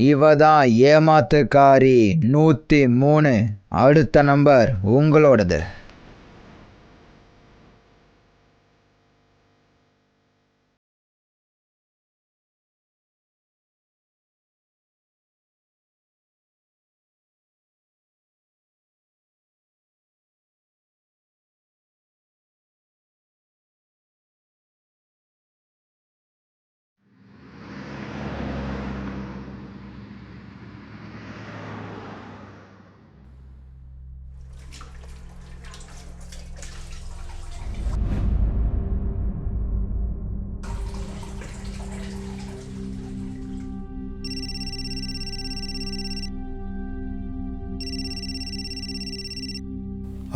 இவதான் ஏமாத்துக்காரி 103. அடுத்த நம்பர் உங்களோடது.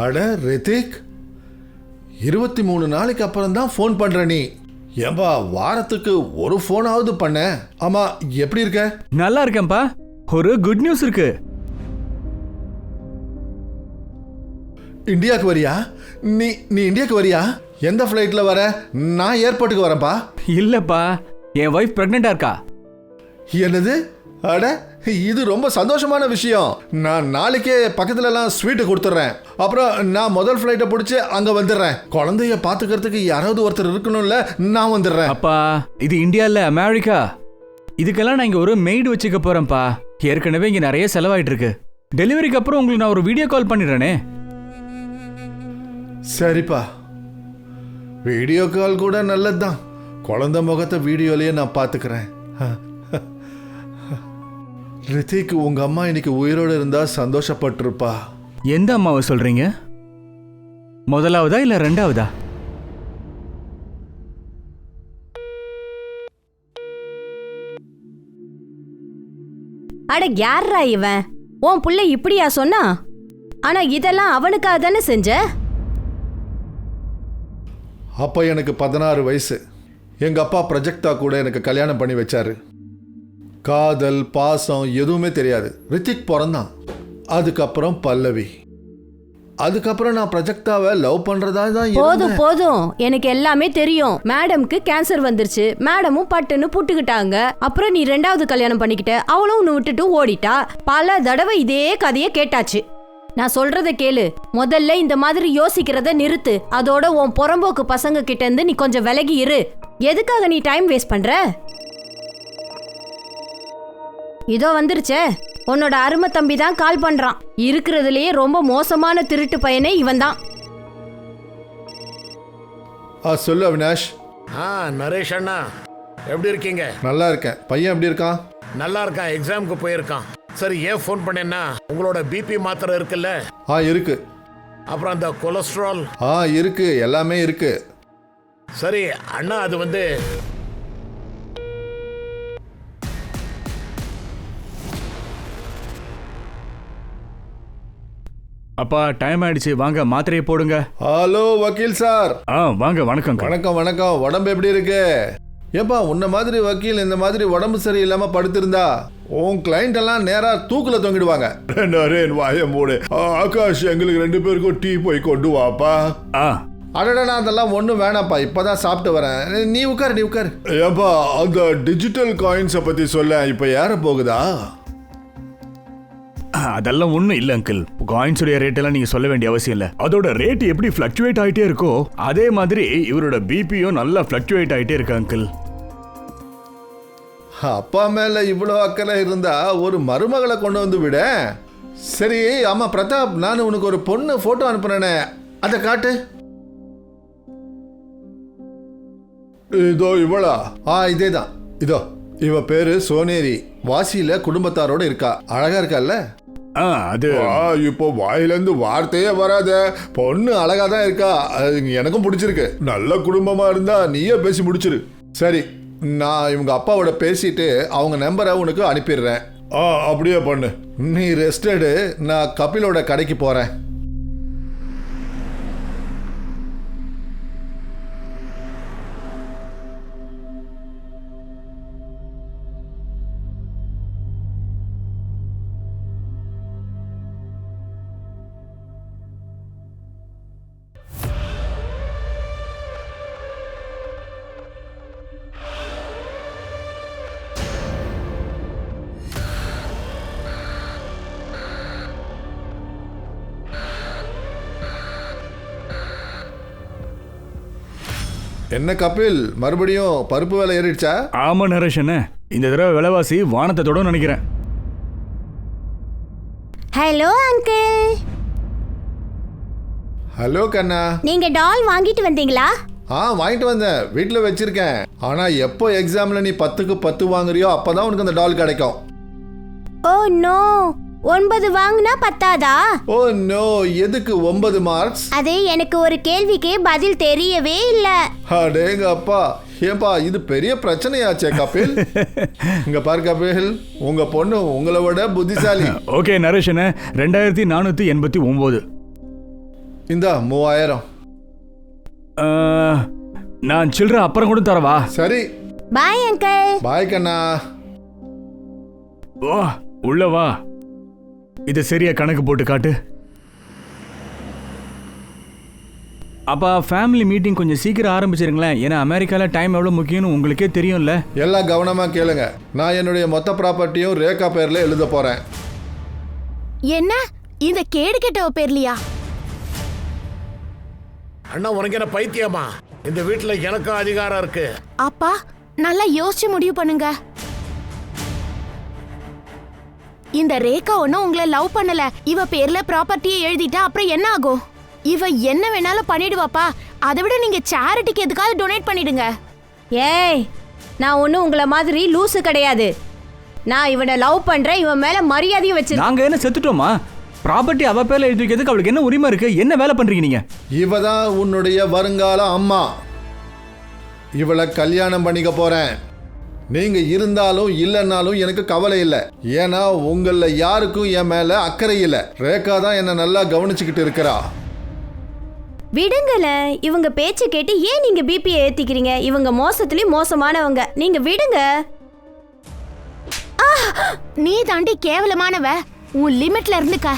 அட ரித்திக், 23 நாளைக்கு அப்புறம் தான் ஃபோன் பண்ற நீ. ஏன்பா வாரத்துக்கு ஒரு ஃபோனாவது பண்ண. ஆமா, எப்படி இருக்க? நல்லா இருக்கேன்பா. ஒரு குட் நியூஸ் இருக்கு. இந்தியாவுக்கு வரியா? நீ இந்தியாவுக்கு வரியா? எந்த ஃப்ளைட்ல வர? நான் ஏர்போர்ட்டுக்கு வரேன்ப்பா. இல்லப்பா, என் வைஃப் பிரெக்னெண்டா இருக்கா. என்னது? அட, இது ரொம்ப சந்தோஷமான விஷயம். நான் நாளைக்கே பக்கத்துலலாம் ஸ்வீட்டு கொடுத்துட்றேன். அப்புறம் நான் முதல் ஃப்ளைட்டை பிடிச்சி அங்கே வந்துடுறேன். குழந்தைய பார்த்துக்கிறதுக்கு யாராவது ஒருத்தர் இருக்கணும்ல, நான் வந்துடுறேன். அப்பா, இது இந்தியா இல்ல, அமெரிக்கா. இதுக்கெல்லாம் நான் இங்க ஒரு மெய்டு வச்சுக்க போறேன்ப்பா. ஏற்கனவே இங்க நிறைய செலவாயிட்டு இருக்கு. டெலிவரிக்கு அப்புறம் உங்களுக்கு நான் ஒரு வீடியோ கால் பண்ணிடுறேனே. சரிப்பா, வீடியோ கால் கூட நல்லதுதான். குழந்தை முகத்தை வீடியோலயே நான் பார்த்துக்கிறேன். ரித்திக், உங்க அம்மா இன்னைக்கு உயிரோடு இருந்தா சந்தோஷப்பட்டிருப்பா. எந்த அம்மாவை சொல்றீங்க? முதலாவதா இல்ல ரெண்டாவதா? அட யாரா இவன்? உன் புள்ள இப்படியா சொன்னா? ஆனா இதெல்லாம் அவனுக்காக தானே செஞ்ச? அப்போ எனக்கு 16 வயசு. எங்கள் அப்பா ப்ரொஜெக்டா கூட எனக்கு கல்யாணம் பண்ணி வச்சாரு. காதல் பாசம் எதுவுமே தெரியாது. ரித்திக் பிறந்தான். அதுக்கப்புறம் பல்லவி. அதுக்கப்புறம் நான் ப்ரொஜெக்டாவை லவ் பண்றதா தான். போதும் போதும், எனக்கு எல்லாமே தெரியும். மேடம்க்கு கேன்சர் வந்துருச்சு. மேடமும் பட்டுன்னு புட்டுக்கிட்டாங்க. அப்புறம் நீ 2வது கல்யாணம் பண்ணிக்கிட்ட. அவளும் உன்னை விட்டுட்டு ஓடிட்டா. பல தடவை இதே கதையை கேட்டாச்சு. நான் சொல்றத கேளு. முதல்ல இந்த மாதிரி யோசிக்கிறத நிறுத்து. அதோட உன் புறம்போக்கு பசங்க கிட்ட இருந்து நீ கொஞ்சம் விலகி இரு. எதுக்காக நீ டைம் வேஸ்ட் பண்ற? இதோ வந்துருச்சே, உன்னோட அருமை தம்பி தான் கால் பண்றான். இருக்கிறதுலயே ரொம்ப மோசமான திருட்டு பையனே இவன் தான். சொல்லு அவினாஷ். நரேஷ் அண்ணா, எப்படி இருக்கீங்க? நல்லா இருக்கேன். பையன் எப்படி இருக்கான்? நல்லா இருக்கான், எக்ஸாமுக்கு போயிருக்கான். சரி, ஏன் ஃபோன் பண்ணேன்னா, உங்களோட பிபி மாத்திரை இருக்குல்ல? இருக்கு. அப்புறம் அந்த கொலஸ்ட்ரால்? இருக்கு, எல்லாமே இருக்கு. சரி அண்ணா, அது வந்து அப்பா, டைம் ஆயிடுச்சு, வாங்க மாத்திரையை போடுங்க. ஹலோ வக்கீல் சார். வாங்க. வணக்கம். வணக்கம் வணக்கம். உடம்பு எப்படி இருக்கு? ஏப்பா, உன்ன மாதிரி வக்கீல் இந்த மாதிரி உடம்பு சரியில்லாம படுத்திருந்தா உன் கிளைண்ட் எல்லாம் நேரா தூக்குல தொங்கிடுவாங்க. வாய மூடு. ஆகாஷ், எங்களுக்கு 2 பேருக்கும் டீ போய் கொண்டு வாப்பா. அடடா, அதெல்லாம் ஒன்றும் வேணாப்பா, இப்பதான் சாப்பிட்டு வரேன். நீ உட்காரு. ஏப்பா, அந்த டிஜிட்டல் காயின்ஸை பத்தி சொல்ல, இப்ப ஏற போகுதா? அதெல்லாம் ஒண்ணும் இல்ல அங்கிள். காயின்ஸுடைய ரேட் எல்லாம் நீங்க சொல்ல வேண்டிய அவசியம் இல்ல. அதோட ரேட் எப்படி ஃபிளக்சுவேட் ஆயிட்டே இருக்கோ அதே மாதிரி இவரோட பிபியும் நல்லா ஃபிளக்சுவேட் ஆயிட்டே இருக்கு அங்கிள். அப்பா மேல இவ்வளோ அக்கறை இருந்தா ஒரு மருமகளை கொண்டு வந்து விட. சரி, ஆமா பிரதாப், நான் உனக்கு ஒரு பொண்ணு போட்டோ அனுப்புனேனே, அதை காட்டு. இதோ இவளா? இதேதான். இதோ இவ பேரு சோனேரி. வாசியில குடும்பத்தாரோட இருக்கா. அழகா இருக்கால்ல? அது இப்போ வாயிலிருந்து வார்த்தையே வராத. பொண்ணு அழகா தான் இருக்கா. எனக்கும் பிடிச்சிருக்கு. நல்ல குடும்பமா இருந்தா நீயே பேசி முடிச்சிரு. சரி, நான் இவங்க அப்பாவோட பேசிட்டு அவங்க நம்பரை உனக்கு அனுப்பிடுறேன். அப்படியே பண்ணு. நீ ரெஸ்ட் எடு. நான் கபிலோட கடைக்கு போறேன். என்ன கபில், மறுபடியும் பருப்பு விலை ஏறிடுச்சா? ஆமா நரேஷ் அண்ணே, இந்த தடவை விலைவாசி வானத்தை தொட நினைக்கிறேன். Hello uncle. ஹலோ கண்ணா. நீங்க டால் வாங்கிட்டு வந்தீங்களா? வாங்கிட்டு வந்தேன், வீட்டில் வச்சிருக்கேன். ஆனா எப்போ எக்ஸாம்ல நீ 10க்கு 10 வாங்குறியோ அப்பதான் உனக்கு அந்த டால் கிடைக்கும். ஓ நோ, 9 வாங்கினா பத்தாதா? ஓ நோ, எதுக்கு 9 மார்க்ஸ்? அது எனக்கு ஒரு கேள்விக்கே பதில் தெரியவே இல்ல. அடேங்க அப்பா, ஏன்பா இது பெரிய பிரச்சனையாச்சே கபில். இங்க பாரு கபில், உங்க பொண்ணு உங்களை விட புத்திசாலி. ஓகே நரேஷ் அண்ணே, 2489. இந்த 3000. நான் சில்லற அப்புறம் கூட தரவா? சரி. Bye uncle. பாய் கண்ணா. வா உள்ள வா. இது சரியா கணக்கு போட்டு காட்டு. அப்பா ஃபேமிலி மீட்டிங் கொஞ்சம் சீக்கிரம் ஆரம்பிச்சிருங்களேன். ஏன்னா அமெரிக்காவில் டைம் எவ்வளோ முக்கியம்னு உங்களுக்கே தெரியும்ல. எல்லாம் கவனமா கேளுங்க. நான் என்னுடைய மொத்த ப்ராப்பர்ட்டியும் ரேகா பேர்ல எழுத போறேன். என்ன, இந்த கேடு கெட்டவ பேர்லையா? அண்ணா உனக்கு என்ன பைத்தியமா? இந்த வீட்டுல எனக்கும் அதிகாரம் இருக்கு. அப்பா நல்லா யோசிச்சு முடிவு பண்ணுங்க. இந்த ரேகா ஒன்னும் உங்களை லவ் பண்ணல. இவ பேர்ல ப்ராப்பர்ட்டியை எழுதிட்டா அப்புறம் என்ன ஆகும்? இவ என்ன வேணாலும் பண்ணிடுவாப்பா. அதை விட நீங்க சேரிட்டிக்கு எதுக்காவது டொனேட் பண்ணிடுங்க. ஏய், நான் ஒன்றும் உங்களை மாதிரி லூசு கிடையாது. நான் இவனை லவ் பண்றேன், இவன் மேல மரியாதையும் வச்சிருக்கேன். நாங்க என்ன செத்துட்டோமா? ப்ராப்பர்ட்டி அவ பேர்ல எழுதி வைக்கிறதுக்கு அவளுக்கு என்ன உரிமை இருக்கு? என்ன வேலை பண்றீங்க நீங்க? இவதான் உன்னுடைய வருங்கால அம்மா. இவளை கல்யாணம் பண்ணிக்க போறேன். நீங்க இருந்தாலும் இல்லைன்னாலும் எனக்கு கவலை இல்லை. ஏன்னா உங்கள யாருக்கும் என் மேல அக்கறை இல்லை. ரேகா தான் என்ன நல்லா கவனிச்சுக்கிட்டு இருக்கிறா. விடுங்கள, இவங்க பேச்சை கேட்டு ஏன் நீங்க பிபியை ஏத்திக்கிறீங்க? இவங்க மோசத்துலயும் மோசமானவங்க. நீங்க விடுங்க. நீ தாண்டி கேவலமானவ. உன் லிமிட்ல இருந்துக்க.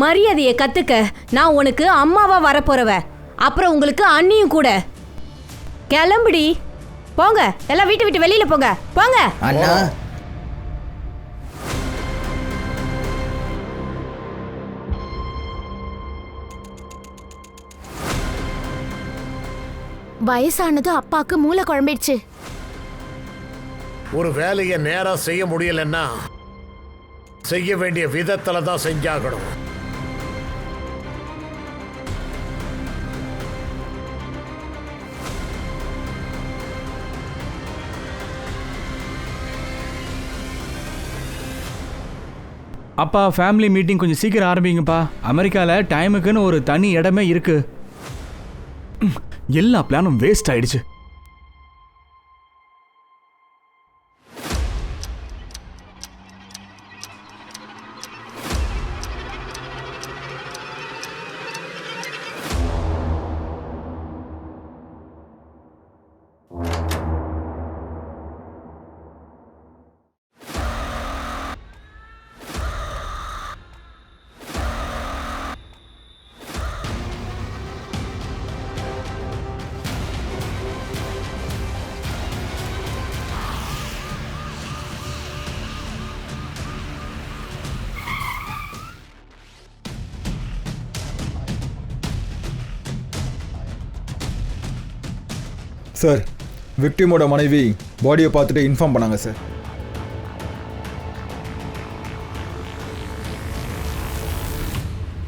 மரியாதையை கத்துக்க. நான் உனக்கு அம்மாவா வரப்போறவ, அப்புறம் உங்களுக்கு அண்ணியும் கூட. கிளம்புடி, போங்க. எல்லாம் வீட்டை விட்டு வெளியில போங்க, போங்க. அண்ணா, வயசானது அப்பாக்கு மூளை குழம்பிடுச்சு. ஒரு வேலையை நேரா செய்ய முடியலன்னா செய்ய வேண்டிய விதத்துல தான் செஞ்சாகணும். அப்பா ஃபேமிலி மீட்டிங் கொஞ்சம் சீக்கிரம் ஆரம்பிங்கப்பா. அமெரிக்காவில் டைமுக்குன்னு ஒரு தனி இடமே இருக்கு. எல்லா பிளானும் வேஸ்ட் ஆயிடுச்சு. சார், விக்டிமோட மனைவி பாடியை பார்த்துட்டு இன்ஃபார்ம் பண்ணாங்க சார்.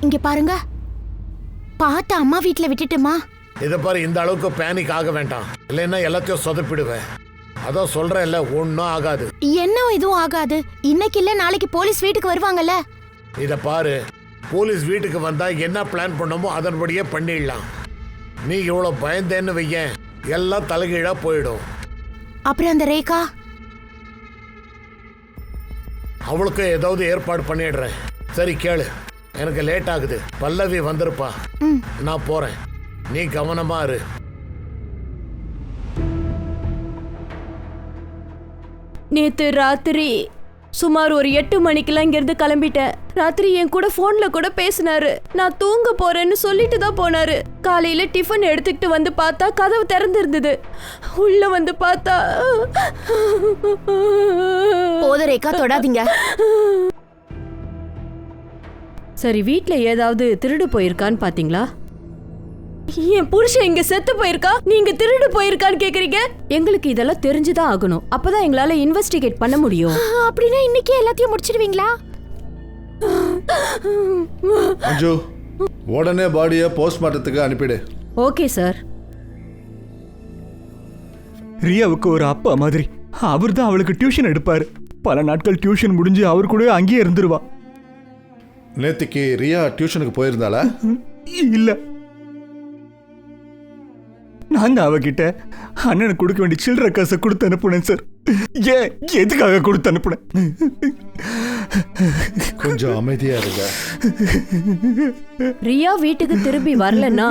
இங்க பாருங்க, பார்த்து அம்மா வீட்டுல விட்டுட்டுமா? இதை பாரு, இந்த அளவுக்கு பேனிக் ஆக வேண்டாம், இல்லைன்னா எல்லாத்தையும் சொதப்பிடுவேன். அதான் சொல்றேன்ல, ஒன்னும் ஆகாது. என்ன எதுவும் ஆகாது. இன்னைக்கு இல்ல நாளைக்கு போலீஸ் வீட்டுக்கு வருவாங்கல்ல. இத பாரு, போலீஸ் வீட்டுக்கு வந்தா என்ன பிளான் பண்ணமோ அதன்படியே பண்ணிடலாம். நீ இவ்வளவு பயந்தேன்னு வையேன், எல்லாம் தலைகீழா போயிடும். அப்புறம் அந்த ரேகா, அவளுக்கு ஏதாவது ஏற்பாடு பண்ணிடுறேன். சரி கேளு, எனக்கு லேட் ஆகுது. பல்லவி வந்திருப்பா, நான் போறேன். நீ கவனமா இரு. நேத்து ராத்திரி சுமார் ஒரு 8 மணிக்கெல்லாம் இங்கிருந்து கிளம்பிட்டேன். ராத்திரி என் கூட போன்ல கூட பேசினாரு. நான் தூங்க போறேன்னு சொல்லிட்டு தான் போனாரு. காலையில டிஃபன் எடுத்துக்கிட்டு வந்து பார்த்தா கதவு திறந்திருந்தது. உள்ள வந்து பார்த்தா போத ரேகா, தொடாதீங்க. சரி, வீட்ல ஏதாவது திருடு போயிருக்கான்னு பாத்தீங்களா? என் புருஷன் இங்க செத்து போயிருக்கா, நீங்க திருடு போயிருக்கான்னு கேக்குறீங்க? எங்களுக்கு இதெல்லாம் தெரிஞ்சுதான் ஆகணும். அப்பதான் எங்களால இன்வெஸ்டிகேட் பண்ண முடியும். அப்படின்னா இன்னைக்கே எல்லாத்தையும் முடிச்சிடுவீங்களா? அஞ்சு, உடனே பாடியை போஸ்ட்மார்ட்டத்துக்கு அனுப்பிடு. Okay sir. ரியாவுக்கு ஒரு அப்பா மாதிரி அவர் தான் அவளுக்கு டியூஷன் எடுப்பாரு. பல நாட்கள் டியூஷன் முடிஞ்சு அவர் கூட அங்கேயே இருந்துருவா. நேத்திக்கு ரியா டியூஷனுக்கு போயிருந்தாளா? இல்ல, நான் தான் அவகிட்ட அண்ணனுக்கு கொடுக்க வேண்டிய சில்லற காசை கொடுத்து அனுப்புனேன் சார். ஏன், எதுக்காக கொடுத்து அனுப்புனேன்? கொஞ்சம் அமைதியா இருங்க. ரியா வீட்டுக்கு திரும்பி வரலன்னா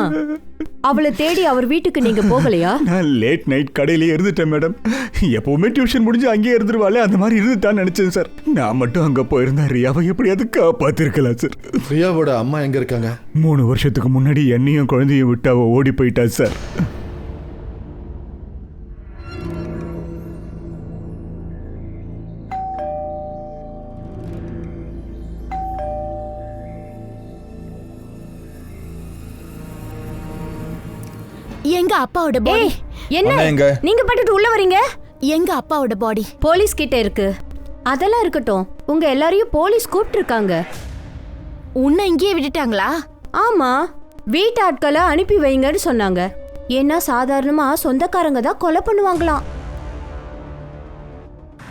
அவளை தேடி அவர் வீட்டுக்கு நீங்க போகலையா? நான் லேட் நைட் கடையிலேயே இருந்துட்டேன் மேடம். எப்பவுமே டியூஷன் முடிஞ்சு அங்கேயே இருந்துருவாளே, அந்த மாதிரி இருந்துட்டான்னு நினைச்சேன் சார். நான் மட்டும் அங்க போயிருந்தா ரியாவை எப்படியாவது காப்பாத்திருக்கலாம் சார். ரியாவோட அம்மா எங்க இருக்காங்க? 3 வருஷத்துக்கு முன்னாடி என்னையும் குழந்தையும் விட்டு அவ ஓடி போயிட்டா சார். எங்க அப்பாவோட பாடி? என்ன அண்ணா எங்க? நீங்க பட்டுட்டு உள்ள வரீங்க? எங்க அப்பாவோட பாடி? போலீஸ் கிட்ட இருக்கு. அதெல்லாம் இருக்கட்டும், உங்க எல்லாரையும் போலீஸ் கூப்பிட்டு இருக்காங்க. உன்னை இங்கேயே விட்டுட்டாங்களா? ஆமா, வீட்டு ஆட்களை அனுப்பி வைங்கன்னு சொன்னாங்க. ஏன்னா சாதாரணமா சொந்தக்காரங்க தான் கொலை பண்ணுவாங்களாம்.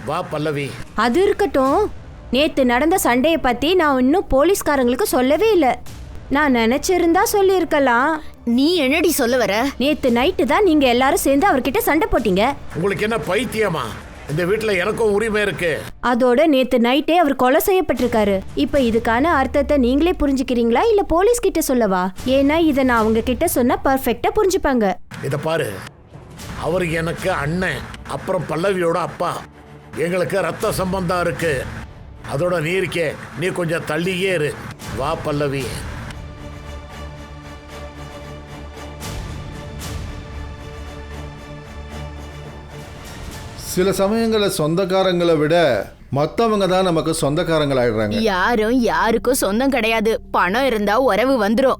வா பல்லவி. அது இருக்கட்டும், நேத்து நடந்த சண்டையை பத்தி நான் இன்னும் போலீஸ்காரங்களுக்கு சொல்லவே இல்லை. நான் நினைச்சிருந்தா சொல்லியிருக்கலாம். நீ என்னடி சொல்ல வர? நேத்து நைட்டு தான் நீங்க எல்லாரும் சேர்ந்து அவர்கிட்ட சண்டை போட்டீங்க. உங்களுக்கு என்ன பைத்தியமா? இந்த வீட்டுல எனக்கும் உரிமை இருக்கு. அதோட நேத்து நைட்டே அவர் கொலை செய்யப்பட்டிருக்காரு. இப்ப இதுக்கான அர்த்தத்தை நீங்களே புரிஞ்சுக்கிறீங்களா இல்ல போலீஸ் கிட்ட சொல்லவா? ஏன்னா இதை நான் அவங்க கிட்ட சொன்னா பர்ஃபெக்டா புரிஞ்சுப்பாங்க. இத பாரு, அவர் எனக்கு அண்ணன், அப்புறம் பல்லவியோட அப்பா. எங்களுக்கு ரத்த சம்பந்தம் இருக்கு. அதோட நீ இருக்கே, நீ கொஞ்சம் தள்ளியே இரு. வா பல்லவி. சில சமயங்களில் சொந்தக்காரங்களை விட மற்றவங்க தான் நமக்கு சொந்தக்காரங்களாயிடுறாங்க. யாரும் யாருக்கும் சொந்தம் கிடையாது. பணம் இருந்தா உறவு வந்துரும்.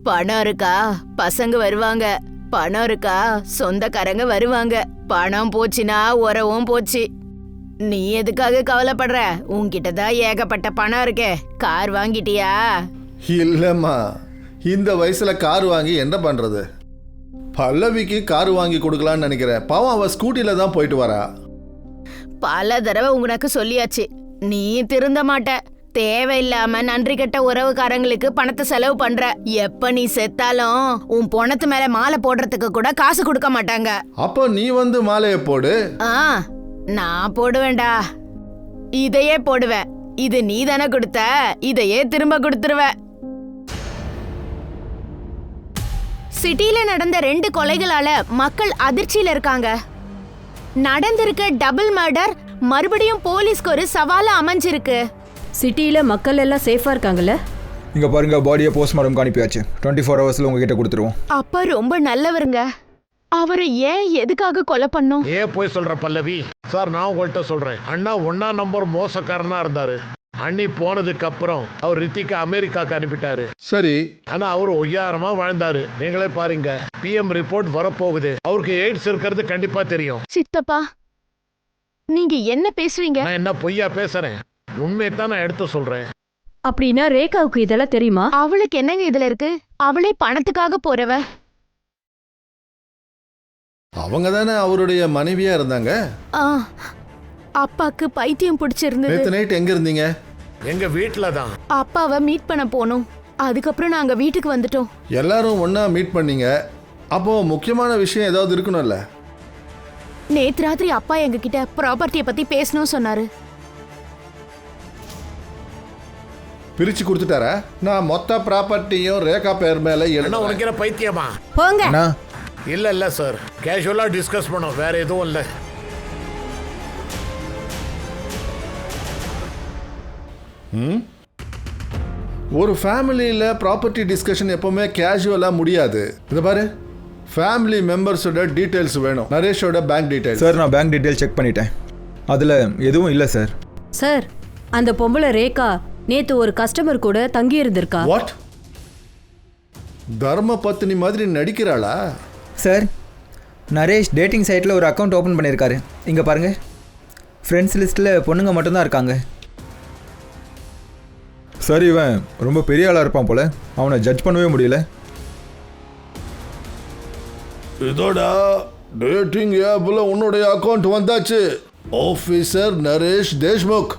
பணம் இருக்கா பசங்க வருவாங்க, பணம் இருக்கா சொந்தக்காரங்க வருவாங்க. பணம் போச்சுன்னா உறவும் போச்சு. நீ எதுக்காக கவலைப்படுற? உன்கிட்ட தான் ஏகப்பட்ட பணம் இருக்கே. கார் வாங்கிட்டியா? இல்லைம்மா, இந்த வயசுல கார் வாங்கி என்ன பண்றது? பல்லவிக்கு கார் வாங்கி கொடுக்கலான்னு நினைக்கிறேன். பாவம், அவ ஸ்கூட்டில தான் போயிட்டு வரா. பல தடவை உனக்கு சொல்லியாச்சு, நீ திருந்த மாட்ட. தேவையில்லாம நன்றி கெட்ட உறவுக்காரங்களுக்கு பணத்தை செலவு பண்ற. எப்ப நீ செத்தாலும் உன் பொணத்து மேல மாலை போடுறதுக்கு கூட காசு கொடுக்க மாட்டாங்க. அப்போ நீ வந்து மாலையை போடு. நான் போடுவேன்டா. இதையே போடுவேன். இது நீ தானே கொடுத்த, இதையே திரும்ப கொடுத்துருவேன். சிட்டில நடந்த 2 கொலைகளால மக்கள் அதிர்ச்சியில இருக்காங்க. நடந்திருக்க டபுள் மர்டர் மறுபடியும் போலீஸ்க்கு ஒரு சவாலா அமைஞ்சிருக்கு. சிட்டியில மக்கள் எல்லாம் சேஃபா இருக்காங்கல்ல? இங்க பாருங்க, பாடியை போஸ்ட்மார்ட்டம் அனுப்பியாச்சு. 24 ஹவர்ஸ்ல உங்ககிட்ட கொடுத்துருவோம். அப்பா ரொம்ப நல்லவருங்க. அவரை ஏன் எதுக்காக கொலை பண்ணோம்? ஏன் போய் சொல்ற பல்லவி? சார், நான் உங்கள்கிட்ட சொல்றேன், அண்ணா 1ஆம் நம்பர் மோசக்காரனா இருந்தாரு. அண்ணி போனதுக்கு அப்புறம் அவர் ரித்திகா அமெரிக்காக்கு அனுப்பிட்டாரு. சரி, ஆனா அவர் ஒய்யாரமா வாழ்ந்தாரு. நீங்களே பாருங்க, PM ரிப்போர்ட் வரப்போகுது. அவருக்கு எய்ட்ஸ் இருக்கிறது கண்டிப்பா தெரியும். சித்தப்பா, நீங்க என்ன பேசுறீங்க? நான் என்ன பொய்யா பேசுறேன்? உண்மையை தான் நான் எடுத்து சொல்றேன். அப்படின்னா ரேகாவுக்கு இதெல்லாம் தெரியுமா? அவளுக்கு என்னங்க இதுல இருக்கு? அவளே பணத்துக்காக போறவ. அவங்க தானே அவருடைய மனைவியா இருந்தாங்க. அப்பாக்கு பைத்தியம் பிடிச்சிருந்தது. நேத்து நைட் எங்க இருந்தீங்க? எங்க வீட்டுல தான். அப்பாவை மீட் பண்ண போனோம். அதுக்கப்புறம் நாங்க வீட்டுக்கு வந்துட்டோம். எல்லாரும் ஒண்ணா மீட் பண்ணீங்க. அப்போ முக்கியமான விஷயம் ஏதாவது இருக்கணும்ல? நேத்து ராத்திரி அப்பா எங்க கிட்ட ப்ராப்பர்ட்டியை பத்தி பேசணும் சொன்னாரு. பிரிச்சு கொடுத்துட்டாரா? நான் மொத்த ப்ராப்பர்ட்டியும் ரேகா பேர் மேல என்ன எழுதுறேன். உனக்கு என்ன பைத்தியமா? போங்க. அண்ணா, இல்ல சார், கேஷுவலா டிஸ்கஸ் பண்ணோம், வேற எதுவும் இல்ல. ஒரு ஃபேமிலியில் ப்ராப்பர்ட்டி டிஸ்கஷன் எப்பவுமே கேஷுவலாக முடியாது. இதை பாரு, ஃபேமிலி மெம்பர்ஸோட டீட்டெயில்ஸ் வேணும். நரேஷோட பேங்க் டீட்டெயில்ஸ். சார், நான் பேங்க் டீட்டெயில் செக் பண்ணிட்டேன். அதில் எதுவும் இல்லை சார். சார், அந்த பொம்பளை ரேகா நேத்து ஒரு கஸ்டமர் கூட தங்கி இருந்திருக்கா. வாட்? தர்ம பத்னி மாதிரி நடிக்கிறாளா? சார், நரேஷ் டேட்டிங் சைட்டில் ஒரு அக்கௌண்ட் ஓப்பன் பண்ணியிருக்காரு. இங்கே பாருங்கள், ஃப்ரெண்ட்ஸ் லிஸ்ட்டில் பொண்ணுங்க மட்டும்தான் இருக்காங்க. சார், இவன் ரொம்ப பெரிய ஆளாக இருப்பான் போல, அவனை ஜட்ஜ் பண்ணவே முடியல. இதோடா டேட்டிங் ஆப்ல உன்னுடைய அக்கௌண்ட் வந்தாச்சு. ஆஃபீஸர் நரேஷ் தேஷ்முக்.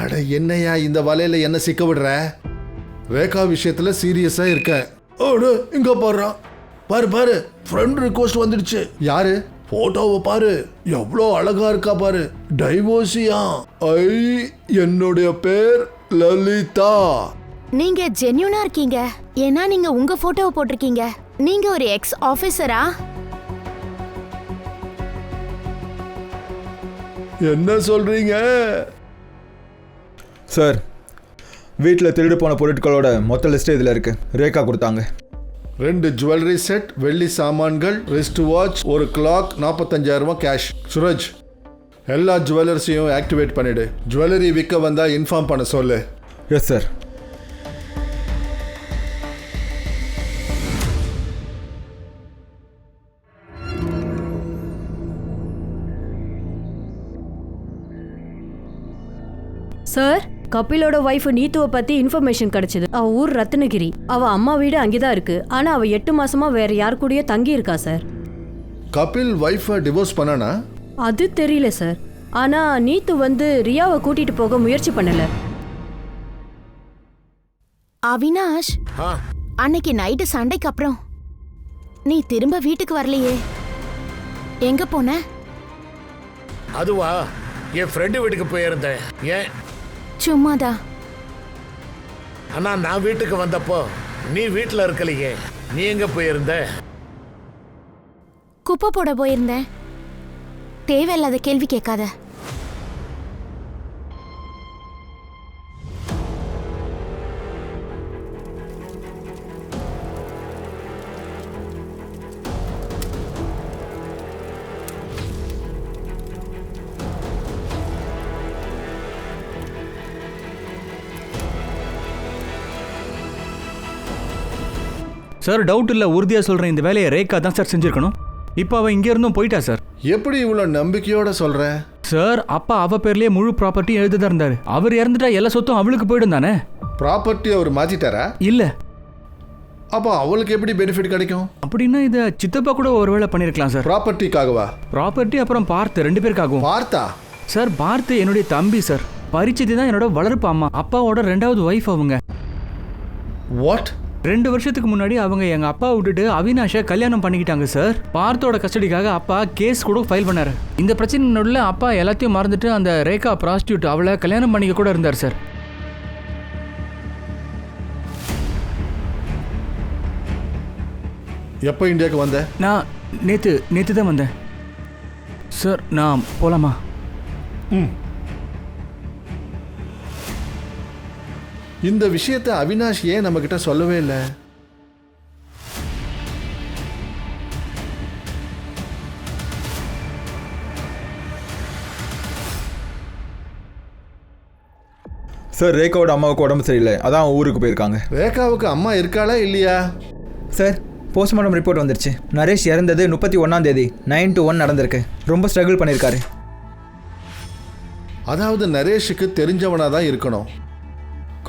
அட என்னையா இந்த வலையில என்ன சிக்க விடுற? ரேகா விஷயத்துல சீரியஸா இருக்கேன். அட இங்க பாருறான், பாரு பாரு, ஃப்ரெண்ட் ரிக்வெஸ்ட் வந்துடுச்சு. யாரு? போட்டோவை பாரு, எவ்வளோ அழகா இருக்கா பாரு. டைவோர்ஸியா? ஐ, என்னுடைய பேர் லலிதா. நீங்க ஜென்யூனா இருக்கீங்க. ஏன்னா நீங்க உங்க போட்டோவை போட்டிருக்கீங்க. நீங்க ஒரு எக்ஸ் ஆபீசரா? என்ன சொல்றீங்க? சார், வீட்டில் திருடு போன பொருட்களோட மொத்த லிஸ்ட்டு இதில் இருக்கு. ரேகா கொடுத்தாங்க. 2 ஜுவல்லரி செட், வெள்ளி சாமான்கள், ரிஸ்ட் வாட்ச், ஒரு கிளாக், 45,000 கேஷ். சுரஜ், எல்லா ஜுவல்லர்ஸையும் ஆக்டிவேட் பண்ணிடு. ஜுவல்லரி விற்க வந்தா இன்ஃபார்ம் பண்ண சொல்லு. Yes sir. சார், கபிலோட ஒய்ஃப் நீத்துவை பத்தி இன்ஃபர்மேஷன் கிடைச்சது. அவ ஊர் ரத்னகிரி. அவ அம்மா வீடு அங்கேதான் இருக்கு. ஆனா அவ 8 மாசமா வேற யார் கூடயோ தங்கி இருக்கா சார். கபில் ஒய்ஃபை டிவோர்ஸ் பண்ணானா? அது தெரியல சார். ஆனா நீத்து வந்து ரியாவை கூட்டிட்டு போக முயற்சி பண்ணல. அவினாஷ், அன்னைக்கு நைட்டு சண்டைக்கு அப்புறம் நீ திரும்ப வீட்டுக்கு வரலையே, எங்க போன? அதுவா, என் ஃப்ரெண்டு வீட்டுக்கு போயிருந்தேன். ஏன்? சும்மாதா. ஆனா நான் வீட்டுக்கு வந்தப்போ நீ வீட்டில் இருக்கலையே, நீ எங்க போயிருந்த? குப்பை போட போயிருந்தேன். தேவையில்லாத கேள்வி கேட்காத. சார், டவுட் இல்லை, உறுதியாக சொல்கிறேன், இந்த வேலையை ரேகா தான் சார் செஞ்சுருக்கணும். இப்போ அவள் இங்கே இருந்தும் போயிட்டா சார். எப்படி இவ்வளோ நம்பிக்கையோட சொல்ற? சார், அப்பா அவ பேர்லேயே முழு ப்ராப்பர்ட்டி எழுதிதான் இருந்தாரு. அவர் இறந்துட்டா எல்லா சொத்தும் அவளுக்கு போயிடும் தானே? ப்ராப்பர்ட்டி அவர் மாத்திட்டாரா? இல்லை. அப்போ அவளுக்கு எப்படி பெனிஃபிட் கிடைக்கும்? அப்படின்னா இதை சித்தப்பா கூட ஒரு வேளை பண்ணியிருக்கலாம் சார். ப்ராப்பர்ட்டிக்காகவா? ப்ராப்பர்ட்டி அப்புறம் பார்த்து 2 பேருக்காகும். பார்த்தா? சார், பார்த்து என்னுடைய தம்பி சார். பரிச்சிதி தான் என்னோட வளர்ப்பு அம்மா. அப்பாவோட 2வது ஒய்ஃப் அவங்க. வாட்? 2 வருஷத்துக்கு முன்னாடி அவங்க எங்க அப்பா விட்டுட்டு அவினாஷை கல்யாணம் பண்ணிக்கிட்டாங்க சார். பார்த்தோட கஸ்டடிக்காக அப்பா கேஸ் கூட ஃபைல் பண்ணாரு. இந்த பிரச்சனை நடுவில் அப்பா எல்லாத்தையும் மறந்துட்டு அந்த ரேகா ப்ராஸ்டியூட் அவளை கல்யாணம் பண்ணிக்க கூட இருந்தார் சார். எப்போ இந்தியாவுக்கு வந்த? நான் நேத்து தான் வந்தேன் சார். நான் போலாமா? இந்த விஷயத்தை அவினாஷ் ஏன் நம்ம கிட்ட சொல்லவே இல்லை? சார், ரேகாவோட அம்மாவுக்கு உடம்பு சரியில்லை, அதான் ஊருக்கு போயிருக்காங்க. ரேகாவுக்கு அம்மா இருக்காளா இல்லையா? சார், போஸ்ட்மார்ட்டம் ரிப்போர்ட் வந்துருச்சு. நரேஷ் இறந்தது 31ஆம் தேதி 9 to 1 நடந்திருக்கு. ரொம்ப ஸ்ட்ரகிள் பண்ணியிருக்காரு. அதாவது நரேஷுக்கு தெரிஞ்சவனாக தான் இருக்கணும்.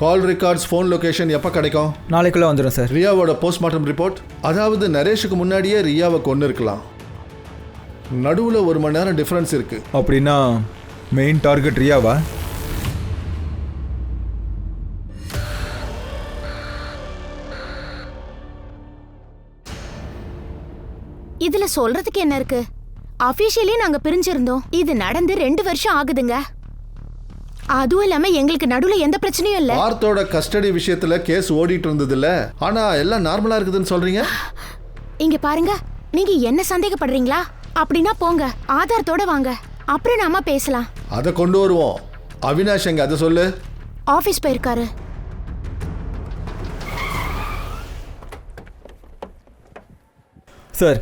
கால் ரெக்கார்ட்ஸ், ஃபோன் லொகேஷன் எப்போ கிடைக்கும்? நாளைக்குள்ளே வந்துடும் சார். ரியாவோட postmortem report? அதாவது நரேஷுக்கு முன்னாடியே ரியாவை கொண்டு இருக்கலாம். நடுவில் 1 மணி நேரம் டிஃப்ரென்ஸ் இருக்கு. அப்படின்னா மெயின் டார்கெட் ரியாவா? இதுல சொல்றதுக்கு என்ன இருக்கு? அபிஷியலி நாங்க பிரிஞ்சிருந்தோம். இது நடந்து 2 வருஷம் ஆகுதுங்க. அதுவும் இல்லாம எங்களுக்கு நடுவுல எந்த பிரச்சனையும் இல்ல. பார்த்தோட கஸ்டடி விஷயத்துல கேஸ் ஓடிட்டு இருந்தது இல்ல, ஆனா எல்லாம் நார்மலா இருக்குதுன்னு சொல்றீங்க. இங்க பாருங்க, நீங்க என்ன சந்தேகப்படுறீங்களா? அப்படின்னா போங்க, ஆதாரத்தோட வாங்க, அப்புறம் நாம பேசலாம். அதை கொண்டு வருவோம். அவினாஷ் எங்க, அதை சொல்லு. ஆபீஸ் போயிருக்காரு. சார்,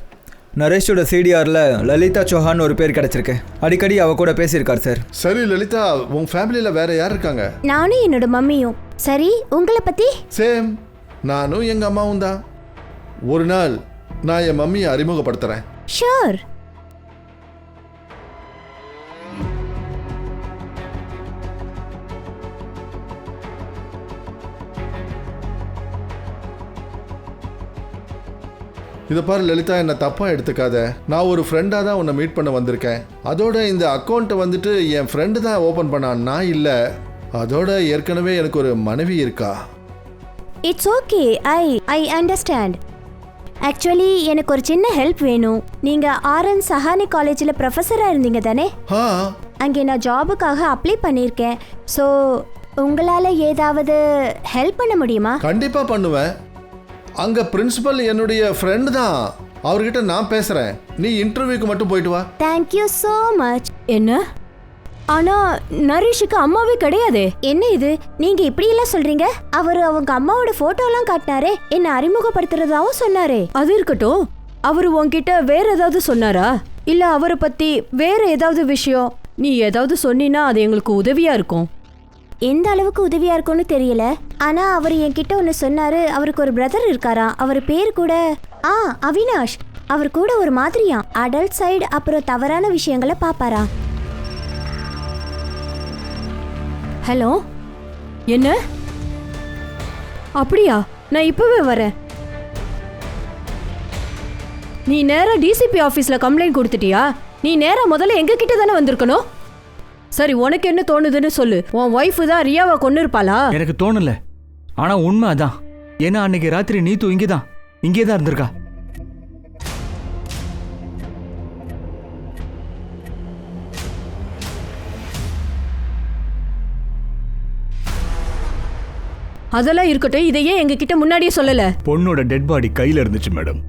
நரேஷோட சிடிஆரில் லலிதா சௌஹான் ஒரு பேர் கிடச்சிருக்கு. அடிக்கடி அவ கூட பேசியிருக்கார் சார். சரி லலிதா, உன் ஃபேமிலியில் வேற யார் இருக்காங்க? நானும் என்னோட மம்மியும். சரி, உங்களை பத்தி? சேம், நானும் எங்க அம்மாவும் தான். ஒரு நாள் நான் என் மம்மியை அறிமுகப்படுத்துறேன். ஷூர். இதை பாரு லலிதா, என்னை தப்பாக எடுத்துக்காத. நான் ஒரு ஃப்ரெண்டாக தான் உன்னை மீட் பண்ண வந்திருக்கேன். அதோட இந்த அக்கௌண்ட்டை வந்துட்டு என் ஃப்ரெண்டு தான் ஓப்பன் பண்ணான், நான் இல்லை. அதோட ஏற்கனவே எனக்கு ஒரு மனைவி இருக்கா. It's okay, I understand. Actually எனக்கு ஒரு சின்ன ஹெல்ப் வேணும். நீங்கள் ஆர்என் சஹானி காலேஜில் ப்ரொஃபஸராக இருந்தீங்க தானே? ஆ, அங்கே நான் ஜாபுக்காக அப்ளை பண்ணியிருக்கேன். ஸோ உங்களால் ஏதாவது ஹெல்ப் பண்ண முடியுமா? கண்டிப்பாக பண்ணுவேன். அங்கே பிரின்சிபல் என்னுடைய ஃப்ரெண்டு தான், அவர்கிட்ட நான் பேசுகிறேன். நீ இன்டர்வியூக்கு மட்டும் போயிட்டு வா. Thank you so much. என்ன? ஆனா நரேஷுக்கு அம்மாவே கிடையாதே. என்ன இது, நீங்க இப்படி எல்லாம் சொல்றீங்க? அவரு அவங்க அம்மாவோட போட்டோலாம் காட்டினாரே, என்ன அறிமுகப்படுத்துறதாவும் சொன்னாரே. அது இருக்கட்டும், அவரு உன்கிட்ட வேற ஏதாவது சொன்னாரா? இல்ல அவரை பத்தி வேற ஏதாவது விஷயம் நீ ஏதாவது சொன்னீன்னா அது எங்களுக்கு உதவியா இருக்கும். எந்த அளவுக்கு உதவியா இருக்கும்னு தெரியல, ஆனா அவர் என்கிட்ட ஒன்று சொன்னாரு. அவருக்கு ஒரு பிரதர் இருக்காராம். அவர் பேர் கூட அவினாஷ். அவர் கூட ஒரு மாதிரியா அடல்ட் சைடு அப்புறம் தவறான விஷயங்களை பாப்பாரா. ஹலோ, என்ன? அப்படியா? நான் இப்பவே வரேன். நீ நேரா டிசிபி ஆபீஸ்ல கம்ப்ளைண்ட் கொடுத்துட்டியா? நீ நேரா முதல்ல எங்க கிட்ட தானே வந்திருக்கணும். சரி, உனக்கு என்ன தோணுதுன்னு சொல்லு. உன் ஒய்ஃபு தான் ரியாவை கொண்டு இருப்பாளா? எனக்கு தோணல, ஆனா உண்மை அதான். ஏன்னா அன்னைக்கு ராத்திரி நீத்து இங்கே தான் இருந்திருக்கா. அதெல்லாம் இருக்கட்டும், இதையே எங்க கிட்ட முன்னாடியே சொல்லல. பொண்ணோட டெட் பாடி கையில இருந்துச்சு மேடம்.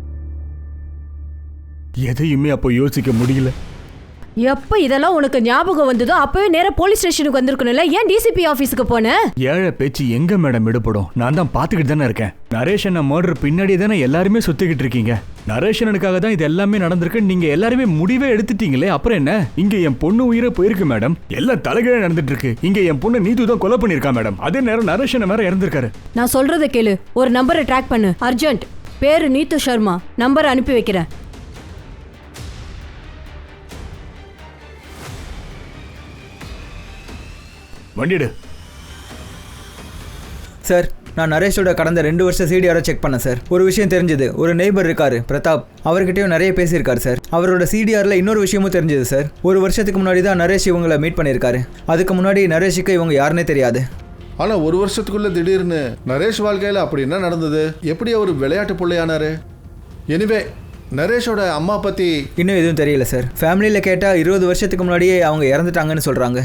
எதையுமே அப்போ யோசிக்க முடியல. எப்ப இதெல்லாம் உனக்கு ஞாபகம் வந்ததோ அப்பவே நேரா போலீஸ் ஸ்டேஷனுக்கு வந்திருக்கணும்ல. ஏன் டிசிபி ஆபீஸ்க்கு போன? ஏழை பேச்சு எங்க மேடம் எடுப்படும்? நான் தான் பாத்துக்கிட்டு தானே இருக்கேன். நரேஷனை மர்டர் பின்னாடி தானே எல்லாருமே சுத்திக்கிட்டு இருக்கீங்க. நரேஷனுக்காக தான் இது எல்லாமே நடந்திருக்கு. நீங்க எல்லாருமே முடிவே எடுத்துட்டீங்களே, அப்புறம் என்ன? இங்க என் பொண்ணு உயிரை போயிருக்கு மேடம். எல்லாம் தலைகீழ நடந்துட்டு இருக்கு. இங்க என் பொண்ணு நீது தான் கொலை பண்ணிருக்கா மேடம். அதே நேரம் நரேஷனை வேற இறந்திருக்காரு. நான் சொல்றத கேளு. ஒரு நம்பரை ட்ராக் பண்ணு, அர்ஜென்ட். பேரு நீத்து சர்மா. நம்பர் அனுப்பி வைக்கிறேன். வண்டிடு. சார், நான் நரேஷோட கடந்த 2 வருஷம் சிடிஆரை செக் பண்ணேன் சார். ஒரு விஷயம் தெரிஞ்சது. ஒரு நெய்பர் இருக்காரு பிரதாப், அவர்கிட்டயும் நிறைய பேசியிருக்காரு சார். அவரோட சிடிஆரில் இன்னொரு விஷயமும் தெரிஞ்சது சார். ஒரு வருஷத்துக்கு முன்னாடி தான் நரேஷ் இவங்களை மீட் பண்ணியிருக்காரு. அதுக்கு முன்னாடி நரேஷுக்கு இவங்க யாருன்னே தெரியாது. ஆனால் ஒரு வருஷத்துக்குள்ள திடீர்னு நரேஷ் வாழ்க்கையில் அப்படி என்ன நடந்தது? எப்படி அவர் விளையாட்டு பிள்ளையானாரு? எனிவே, நரேஷோட அம்மா பற்றி இன்னும் எதுவும் தெரியல சார். ஃபேமிலியில் கேட்டால் 20 வருஷத்துக்கு முன்னாடியே அவங்க இறந்துட்டாங்கன்னு சொல்கிறாங்க.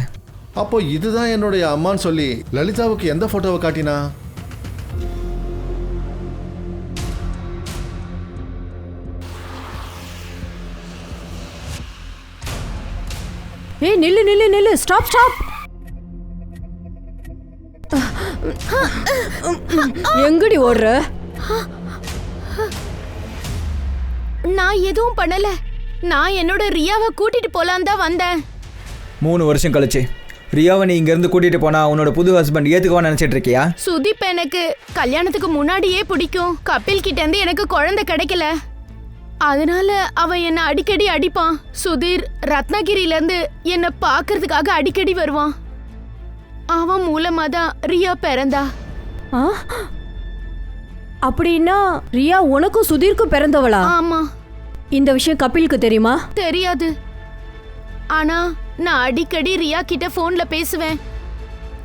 அப்போ இதுதான் என்னுடைய அம்மான்னு சொல்லி லலிதாவுக்கு எந்த ஃபோட்டோவை காட்டினா? ஏய், நில்லு நில்லு நில்லு. Stop stop. எங்கடி ஓடுற? நான் எதுவும் பண்ணல. நான் என்னோட ரியாவை கூட்டிட்டு போலான்னு தான் வந்தேன். 3 வருஷம் கழிச்சு ரியாவை நீ இங்கேருந்து கூட்டிகிட்டு போனா உன்னோட புது ஹஸ்பண்ட் ஏற்றுக்குவான்னு நினச்சிட்டு இருக்கியா? சுதீப் எனக்கு கல்யாணத்துக்கு முன்னாடியே பிடிக்கும். கபில் கிட்ட இருந்து எனக்கு குழந்தை கிடைக்கல, அதனால அவன் என்ன அடிக்கடி அடிப்பான். சுதீர் ரத்னகிரில இருந்து என்ன பாக்குறதுக்காக அடிக்கடி வருவான். அவன் மூலமா தான் ரியா பிறந்தா. அப்படின்னா ரியா உனக்கும் சுதீர்க்கும் பிறந்தவளா? ஆமா. இந்த விஷயம் கபிலுக்கு தெரியுமா? தெரியாது. ஆனா நான் அடிக்கடி ரியா கிட்ட போன்ல பேசுவேன்.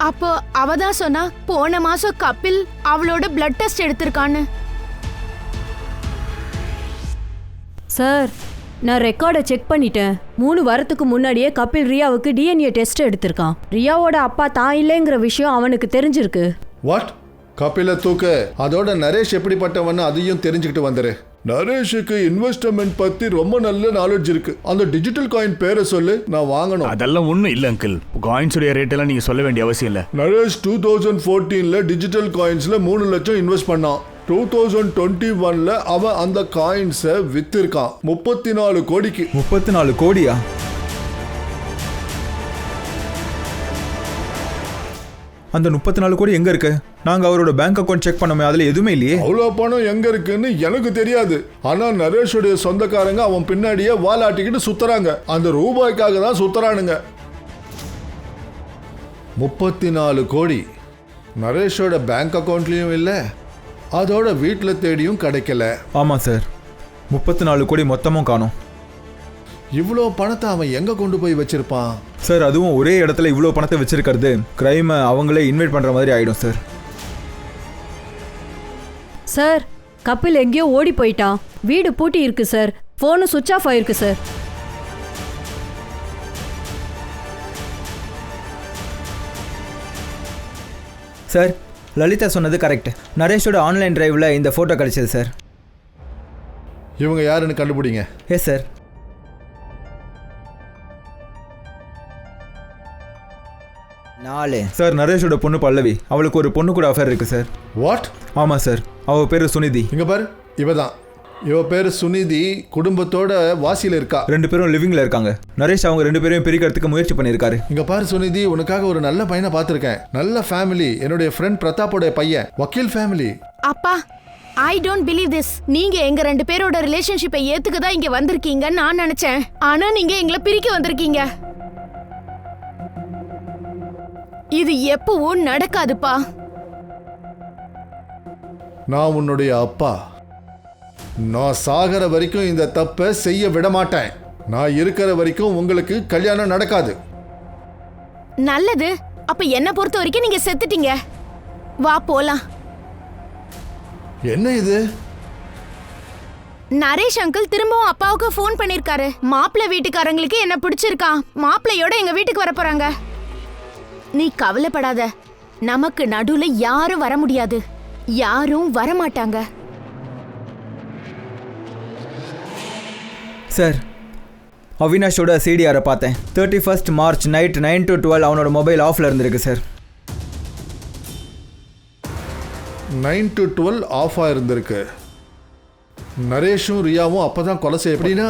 அப்போ அவ தான் சொன்னா போன மாசம் கபில் அவளோட பிளட் டெஸ்ட் எடுத்திருக்கான்னு. சார், நான் ரெக்கார்டை செக் பண்ணிட்டேன். 3 வாரத்துக்கு முன்னாடியே கபில் ரியாவுக்கு டிஎன்ஏ டெஸ்ட் எடுத்திருக்கான். ரியாவோட அப்பா தான் இல்லைங்கிற விஷயம் அவனுக்கு தெரிஞ்சிருக்கு. வாட்? கபில தூக்கு. அதோட நரேஷ் எப்படிப்பட்டவன்னு அதையும் தெரிஞ்சுக்கிட்டு வந்துரு. நரேஷுக்கு இன்வெஸ்ட்மெண்ட் பத்தி ரொம்ப நல்ல நாலேஜ் இருக்கு. அந்த டிஜிட்டல் காயின் பேரை சொல்லு, நான் வாங்கணும். அதெல்லாம் ஒன்றும் இல்லை அங்கிள். காயின்ஸுடைய ரேட் எல்லாம் நீங்க சொல்ல வேண்டிய அவசியம் இல்லை. நரேஷ் 2014ல டிஜிட்டல் காயின்ஸ்ல 3 லட்சம் இன்வெஸ்ட் பண்ணான். 2021ல அவன் அந்த காயின்ஸை வித்திருக்கான் 34 கோடிக்கு. 34 கோடியா? அந்த 34 கோடி எங்கே இருக்கு? நாங்கள் அவரோட பேங்க் அக்கௌண்ட் செக் பண்ணோமே, அதில் எதுவுமே இல்லையே. அவ்வளோ பணம் எங்க இருக்குன்னு எனக்கு தெரியாது. ஆனா நரேஷுடைய சொந்தக்காரங்க அவன் பின்னாடியே வாலாட்டிக்கிட்டு சுத்துறாங்க. அந்த ரூபாய்க்காக தான் சுத்துறானுங்க. 34 கோடி நரேஷோட பேங்க் அக்கௌண்ட்லயும் இல்லை, அதோட வீட்டில் தேடியும் கிடைக்கல. ஆமாம் சார், 34 கோடி மொத்தமும் காணோம். இவ்வளோ பணத்தை அவன் எங்க கொண்டு போய் வச்சிருப்பான்? சார், அதுவும் ஒரே இடத்துல இவ்வளோ பணத்தை வச்சிருக்கிறது கிரைமை அவங்களே இன்வைட் பண்ணுற மாதிரி ஆகிடும் சார். சார், கபில் எங்கேயோ ஓடி போயிட்டான். வீடு பூட்டி இருக்கு சார். ஃபோனும் சுவிட்ச் ஆஃப் ஆயிருக்கு சார். சார், லலிதா சொன்னது கரெக்ட். நரேஷோட ஆன்லைன் டிரைவில் இந்த ஃபோட்டோ கிடைச்சது சார். இவங்க யாருன்னு கண்டுபிடிங்க. Yes sir. சார், நரேஷோட பொண்ணு பல்லவி, அவளுக்கு ஒரு பொண்ணு கூட அஃபேர் இருக்கு சார். வாட்? ஆமாம் சார், அவள் பேர் சுனிதி. இங்க பாரு, இவதான். இவ பேரு சுனிதி, குடும்பத்தோட வாசியில இருக்கா. 2 பேரும் லிவிங்ல இருக்காங்க. நரேஷ் அவங்க 2 பேரையும் பிரிக்கிறதுக்கு முயற்சி பண்ணியிருக்காரு. இங்க பாரு சுனிதி, உனக்காக ஒரு நல்ல பையனை பார்த்திருக்கேன். நல்ல ஃபேமிலி. என்னுடைய ஃப்ரெண்ட் பிரதாப்போட பையன், வக்கீல் ஃபேமிலி. அப்பா, ஐ டோன்ட் பிலீவ் திஸ். நீங்க எங்க 2 பேரோட ரிலேஷன்ஷிப்பை ஏத்துக்க தான் இங்க வந்திருக்கீங்கன்னு நான் நினைச்சேன். ஆனா நீங்க எங்களை பிரிக்க வந்திருக்கீங்க. இது எப்பவும் நடக்காதுப்பா. நான் உன்னுடைய அப்பா. நான் சாகர வரைக்கும் இந்த தப்பை செய்ய விட மாட்டேன். நான் இருக்கிற வரைக்கும் உங்களுக்கு கல்யாணம் நடக்காது. நல்லது. அப்ப என்ன பொறுத்த வரைக்கும் நீங்க செத்துட்டீங்க. வா போலாம். என்ன இது? நரேஷ் அங்கிள் திரும்பவும் அப்பாவுக்கு ஃபோன் பண்ணிருக்காரு. மாப்பிள்ளை வீட்டுக்காரங்களுக்கு என்ன பிடிச்சிருக்கா, மாப்பிள்ளையோட எங்க வீட்டுக்கு வர போறாங்க. நீ கவலைப்படாத. நமக்கு நடுவுல யாரும் வர முடியாது, யாரும் வரமாட்டாங்க. சார், அவினாஷோட சிடிஆரை பார்த்தேன். 31 மார்ச் நைட் 9 to 12 அவனோட மொபைல் ஆஃப்ல இருந்திருக்கு சார். 9 to 12 ஆஃபா இருந்திருக்கு. நரேஷும் ரியாவும் அப்பதான் கொலை செய்ய. எப்படின்னா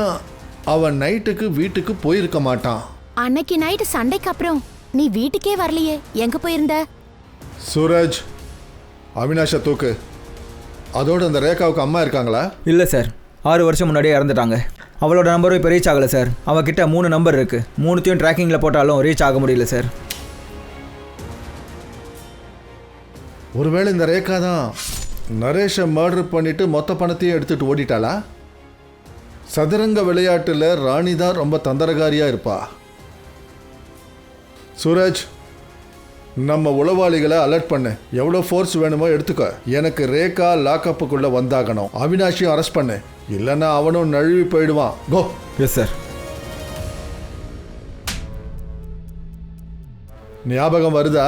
அவன் நைட்டுக்கு வீட்டுக்கு போயிருக்க மாட்டான். அன்னைக்கு நைட்டு சண்டைக்கு அப்புறம் நீ வீட்டுக்கே வரலையே, எங்க போயிருந்த? சூரஜ், அவினாஷை தூக்கு. அதோட அந்த ரேகாவுக்கு அம்மா இருக்காங்களா? இல்லை சார், 6 வருஷம் முன்னாடியே இறந்துட்டாங்க. அவளோட நம்பரும் இப்போ ரீச் ஆகலை சார். அவகிட்ட 3 நம்பர் இருக்குது. 3த்தையும் ட்ராக்கிங்கில் போட்டாலும் ரீச் ஆக முடியல சார். ஒருவேளை இந்த ரேகா தான் நரேஷை மர்டர் பண்ணிட்டு மொத்த பணத்தையும் எடுத்துட்டு ஓடிட்டாளா? சதுரங்க விளையாட்டில் ராணி தான் ரொம்ப தந்திரகாரியா இருப்பா. சூரஜ், நம்ம உளவாளிகளை அலர்ட் பண்ணு. எவ்வளோ ஃபோர்ஸ் வேணுமோ எடுத்துக்க. எனக்கு ரேகா லாக்கப்புக்குள்ள வந்தாகணும். அவினாஷையும் அரெஸ்ட் பண்ணு, இல்லைன்னா அவனும் நழுவி போயிடுவான். கோ. Yes sir. ஞாபகம் வருதா?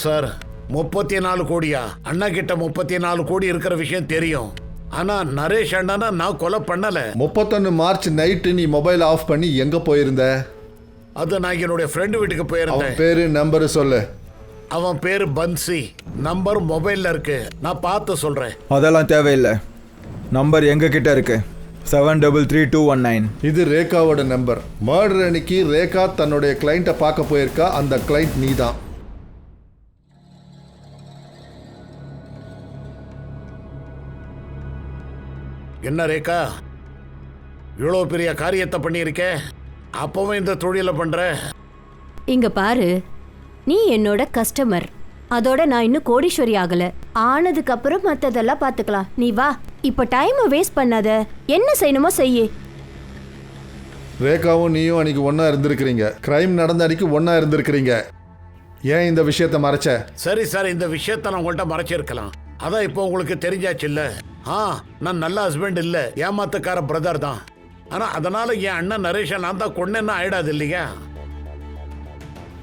சார், 34 கோடியா? அண்ணா கிட்ட 34 கோடி இருக்கிற விஷயம் தெரியும். ஆனா நரேஷ் அண்ணா நான் கொலை பண்ணல. 31 மார்ச் நைட்டு நீ மொபைல் ஆஃப் பண்ணி எங்க போயிருந்த? அது நான் என்னுடைய ஃப்ரெண்டு வீட்டுக்கு அவன் போயிருந்தேன். பேரு நம்பரு சொல்லு. அவன் பேரு பன்சி. நம்பர் மொபைல்ல இருக்கு, நான் பார்த்து சொல்றேன். அதெல்லாம் தேவையில்லை. நம்பர் எங்க கிட்ட இருக்கு, 733219. இது ரேகாவோட நம்பர். மர்டர் அன்னைக்கு ரேகா தன்னுடைய கிளைண்ட்டை பார்க்க போயிருக்கா. அந்த கிளைண்ட் நீ தான். என்ன ரேகா, இவ்வளோ பெரிய காரியத்தை பண்ணியிருக்க, அப்பவும் இந்த தொழிலை பண்ற? இங்க பாரு, நீ என்னோட கஸ்டமர். அதோட நான் இன்னும் கோடீஸ்வரி ஆகல. ஆனதுக்கு அப்புறம் மத்ததெல்லாம் பாத்துக்கலாம். நீ வா, இப்ப டைமை வேஸ்ட் பண்ணாத. என்ன செய்யணுமோ செய்யு. ரேகாவும் நீயும் அன்னைக்கு ஒன்னா இருந்திருக்கிறீங்க. கிரைம் நடந்த அன்னைக்கு ஒன்னா இருந்திருக்கிறீங்க. ஏன் இந்த விஷயத்தை மறைச்ச? சரி சார், இந்த விஷயத்தை நான் உங்கள்கிட்ட மறைச்சிருக்கலாம். அதான் இப்போ உங்களுக்கு தெரிஞ்சாச்சு இல்ல? நான் நல்ல ஹஸ்பண்ட் இல்ல, ஏமாத்துக்கார பிரதர் தான். ஆனா அதனால என் அண்ணன் நரேஷை நான் தான் கொன்னேன்னு ஆயிடாது இல்லையா?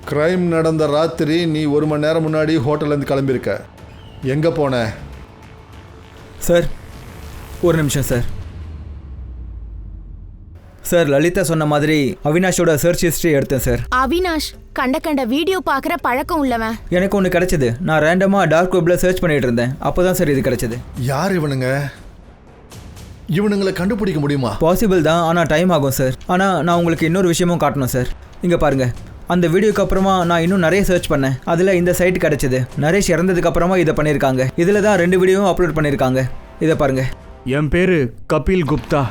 கிரைம் நடந்த ராத்திரி நீ 1 மணி நேரம் முன்னாடி ஹோட்டல்லேருந்து கிளம்பியிருக்க. எங்கே போன? சார், ஒரு நிமிஷம் சார். சார், லலிதா சொன்ன மாதிரி அவினாஷோட சர்ச் ஹிஸ்ட்ரி எடுத்தேன் சார். அவினாஷ் கண்ட வீடியோ பார்க்குற பழக்கம் உள்ளவன். எனக்கு ஒன்று கிடைச்சது. நான் ரேண்டமாக டார்க் வெப்பில் சர்ச் பண்ணிட்டு இருந்தேன். அப்போ தான் சார் இது கிடைச்சது. யார் இவனுங்க? இவனுங்களை கண்டுபிடிக்க முடியுமா? பாசிபிள் தான், ஆனால் டைம் ஆகும் சார். ஆனால் நான் உங்களுக்கு இன்னொரு விஷயமும் காட்டணும் சார். இங்கே பாருங்கள், அந்த வீடியோக்கு அப்புறமா நான் இன்னும் நிறைய சர்ச் பண்ணேன். அதில் இந்த சைட் கிடச்சிது. நரேஷ் இறந்ததுக்கு அப்புறமா இதை பண்ணியிருக்காங்க. இதில் தான் 2 வீடியோவும் அப்லோட் பண்ணியிருக்காங்க. இதை பாருங்க. என் பேரு கபில் குப்தா.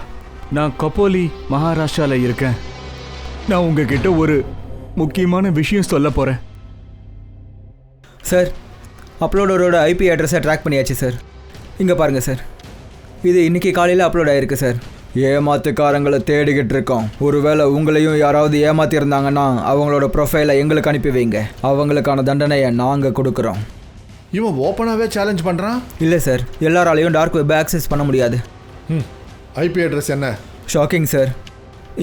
நான் கப்போலி மகாராஷ்டிரால இருக்கேன். நான் உங்ககிட்ட ஒரு முக்கியமான விஷயம் சொல்ல போறேன். சார், அப்லோடரோட ஐபி அட்ரஸை ட்ராக் பண்ணியாச்சு சார். இங்கே பாருங்கள் சார். இது இன்றைக்கி காலையில் அப்லோட் ஆகிருக்கு சார். ஏமாத்துக்காரங்களை தேடிக்கிட்டு இருக்கோம். ஒருவேளை உங்களையும் யாராவது ஏமாத்திருந்தாங்கன்னா அவங்களோட ப்ரொஃபைலை எங்களுக்கு அனுப்பி வைங்க. அவங்களுக்கான தண்டனையை நாங்கள் கொடுக்குறோம். இவன் ஓப்பனாகவே சேலஞ்ச் பண்ணுறான். இல்லை சார், எல்லாராலையும் டார்க் வெப் ஆக்சஸ் பண்ண முடியாது. ஐபி அட்ரஸ் என்ன? Shocking sir.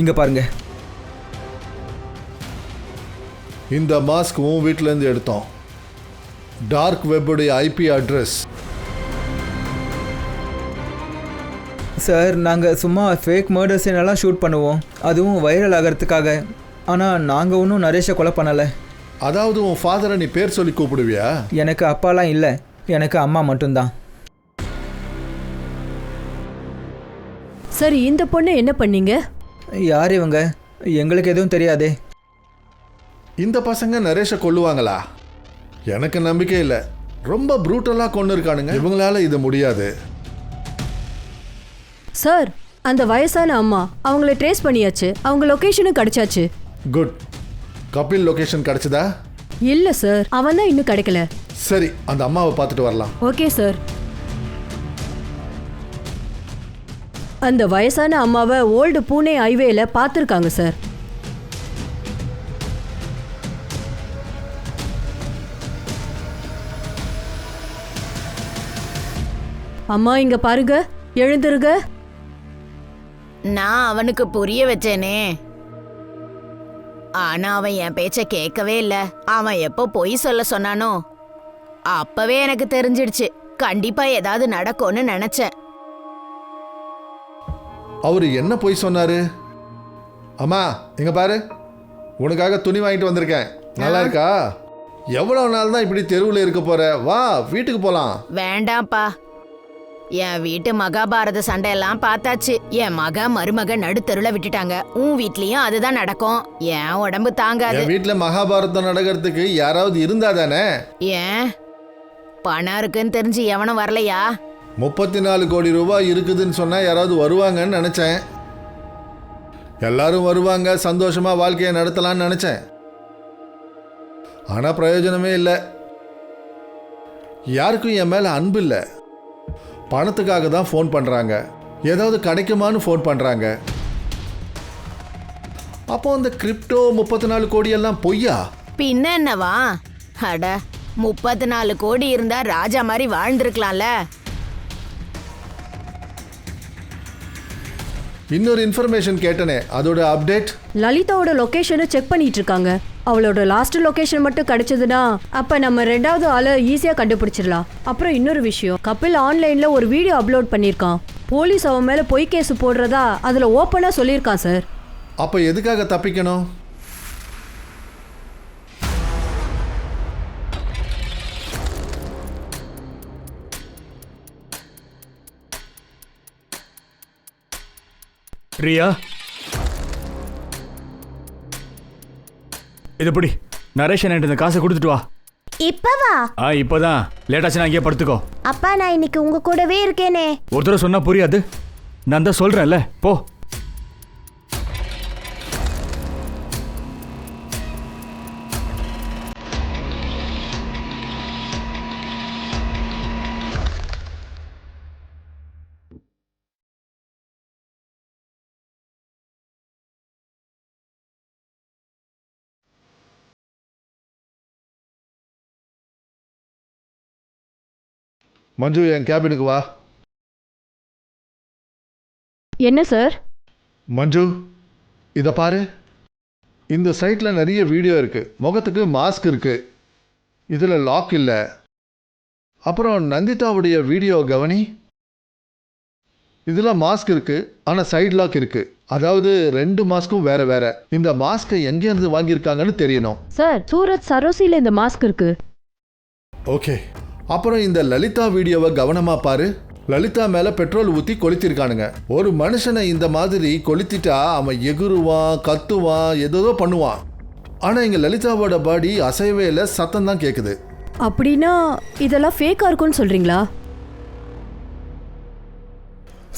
இங்கே பாருங்கள். இந்த மாஸ்க் உன் வீட்டிலேருந்து எடுத்தோம். டார்க் வெப்புடைய ஐபி அட்ரஸ். சார், நாங்கள் சும்மா ஃபேக் மர்டர்ஸெல்லாம் ஷூட் பண்ணுவோம், அதுவும் வைரல் ஆகிறதுக்காக. ஆனால் நாங்கள் ஒன்றும் நரேஷை கொலை பண்ணலை. அதாவது உன் ஃபாதரை நீ பேர் சொல்லி கூப்பிடுவியா? எனக்கு அப்பாலாம் இல்லை, எனக்கு அம்மா மட்டும்தான். சரி, இந்த பொண்ணு என்ன பண்ணீங்க? யார் இவங்க? எங்களுக்கு எதுவும் தெரியாதே. இந்த பசங்க நரேஷை கொல்லுவாங்களா? எனக்கு நம்பிக்கை இல்லை. ரொம்ப ப்ரூட்டலாக கொண்டு இருக்கானுங்க. இவங்களால இது முடியாது. சார், அந்த வயசான அம்மா, அவங்கள ட்ரேஸ் பண்ணியாச்சு. அவங்க லொகேஷனும் கிடைச்சாச்சு. குட். கபில் லொகேஷன் கிடைச்சதா? இல்ல சார், அவன் தான் இன்னும் கிடைக்கல. சரி, அந்த அம்மாவை பார்த்துட்டு வரலாம். Okay sir. அந்த வயசான அம்மாவை ஓல்டு பூனே ஹைவேல பார்த்துருக்காங்க சார். அம்மா, இங்க பாருங்க, எழுந்துருங்க. நான் அவனுக்கு புரிய வச்சேனே, ஆனா அவன் என் பேச்ச கேட்கவே இல்ல. அவன் எப்போ பொய் சொல்ல சொன்னானோ அப்பவே எனக்கு தெரிஞ்சிடுச்சு, கண்டிப்பா ஏதாவது நடக்கும்னு நினைச்சேன். அவரு என்ன போய் சொன்னாரு? அம்மா, இங்க பாரு, உனக்காக துணி வாங்கிட்டு வந்திருக்கேன். நல்லா இருக்கா? எவ்வளவு நாள் தான் இப்படி தெருவில் இருக்க போற? வா, வீட்டுக்கு போலாம். வேண்டாம்ப்பா, என் வீட்டு மகாபாரத சண்டையெல்லாம் பார்த்தாச்சு. என் மருமக நடுத்தருல விட்டுட்டாங்க. உன் வீட்லயும் அதுதான் நடக்கும். என் உடம்பு தாங்காது. என் வீட்டுல மகாபாரதம் நடக்கிறதுக்கு யாராவது இருந்தா தானே? ஏன், பணம் இருக்குன்னு தெரிஞ்சு எவனும் வரலையா? 34 கோடி ரூபாய் இருக்குதுன்னு சொன்னா யாராவது வருவாங்கன்னு நினைச்சேன். எல்லாரும் வருவாங்க, சந்தோஷமா வாழ்க்கையை நடத்தலாம்னு நினைச்சேன். ஆனா பிரயோஜனமே இல்லை. யாருக்கும் என் மேல அன்பு இல்லை. பணத்துக்காக தான் ஃபோன் பண்ணுறாங்க. ஏதாவது கிடைக்குமான்னு ஃபோன் பண்ணுறாங்க. அப்போ அந்த கிரிப்டோ 34 கோடி எல்லாம் பொய்யா? பின்ன என்னவா? அட, 34 கோடி இருந்தா ராஜா மாதிரி வாழ்ந்திருக்கலாம்ல. இன்னொரு இன்ஃபர்மேஷன் கேட்டனே, அதோட அப்டேட்? லலிதாவோட லொகேஷனை செக் பண்ணிட்டு இருக்காங்க. அவளோட லாஸ்ட் லொகேஷன் மட்டும் கிடைச்சதுன்னா அப்ப நம்ம 2வது ஆளை ஈஸியா கண்டுபிடிச்சிடலாம். அப்புறம் இன்னொரு விஷயம், கபில் ஆன்லைன்ல ஒரு வீடியோ அப்லோட் பண்ணியிருக்கான். போலீஸ் அவன் மேல பொய் கேஸ் போடுறதா அதுல ஓப்பனா சொல்லியிருக்கான் சார். அப்ப எதுக்காக தப்பிக்கணும்? ரியா, இதுபடி நரேஷ் என்கிட்ட இந்த காசை கொடுத்துட்டு வா. இப்பவா? இப்பதான். லேட்டாச்சுன்னா அங்கேயே படுத்துக்கோ. அப்பா, நான் இன்னைக்கு உங்க கூடவே இருக்கேனே. ஒரு தடவை சொன்னா புரியாது. நான் தான் சொல்றேன்ல, போ. மஞ்சு, என் கேபினுக்கு வா. என்ன சார்? மஞ்சு, இதை பாரு. இந்த சைட்டில் நிறைய வீடியோ இருக்குது. முகத்துக்கு மாஸ்க் இருக்குது. இதில் லாக் இல்லை. அப்புறம் நந்திதாவுடைய வீடியோ கவனி. இதில் மாஸ்க் இருக்குது, ஆனால் சைடு லாக் இருக்குது. அதாவது 2 மாஸ்க்கும் வேற வேற. இந்த மாஸ்கை எங்கேருந்து வாங்கியிருக்காங்கன்னு தெரியணும். சார், சூரத் சரோசில இந்த மாஸ்க் இருக்கு. ஓகே. அப்புறம் இந்த லலிதா வீடியோவை கவனமாக பாரு. லலிதா மேலே பெட்ரோல் ஊற்றி கொளுத்திருக்கானுங்க. ஒரு மனுஷனை இந்த மாதிரி கொளுத்திட்டா அவன் எகுருவான், கத்துவான், ஏதோ பண்ணுவான். ஆனா இங்க லலிதாவோட பாடி அசைவே இல்லை, சத்தம் தான் கேக்குது. அப்படின்னா இதெல்லாம் ஃபேக்கா இருக்கும்னு சொல்றீங்களா?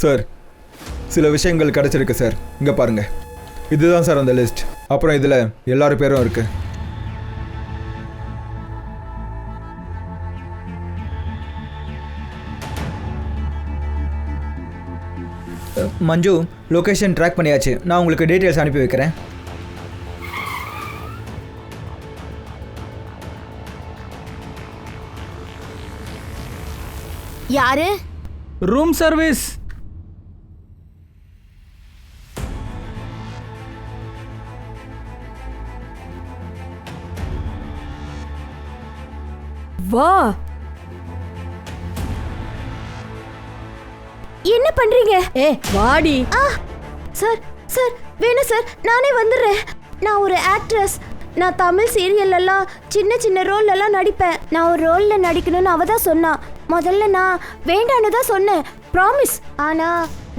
சார் சில விஷயங்கள் கிடைச்சிருக்கு சார். இங்கே பாருங்க, இதுதான் சார் அந்த லிஸ்ட். அப்புறம் இதில் எல்லாரும் பேரும் இருக்கு. மஞ்சு, லொகேஷன் ட்ராக் பண்ணியாச்சு. நான் உங்களுக்கு டீட்டெயில்ஸ் அனுப்பி வைக்கிறேன். யாரு? Room service. வா. என்ன பண்றீங்க? வாடி. சார் சார் வேணும் சார், நானே வந்துடுறேன். நான் ஒரு ஆக்ட்ரஸ். நான் தமிழ் சீரியல் எல்லாம் சின்ன சின்ன ரோல் எல்லாம் நடிப்பேன். நான் ஒரு ரோல்ல நடிக்கணும்னு அவ தான் சொன்னா. முதல்ல நான் வேண்டான்னு தான் சொன்னேன், ப்ராமிஸ். ஆனா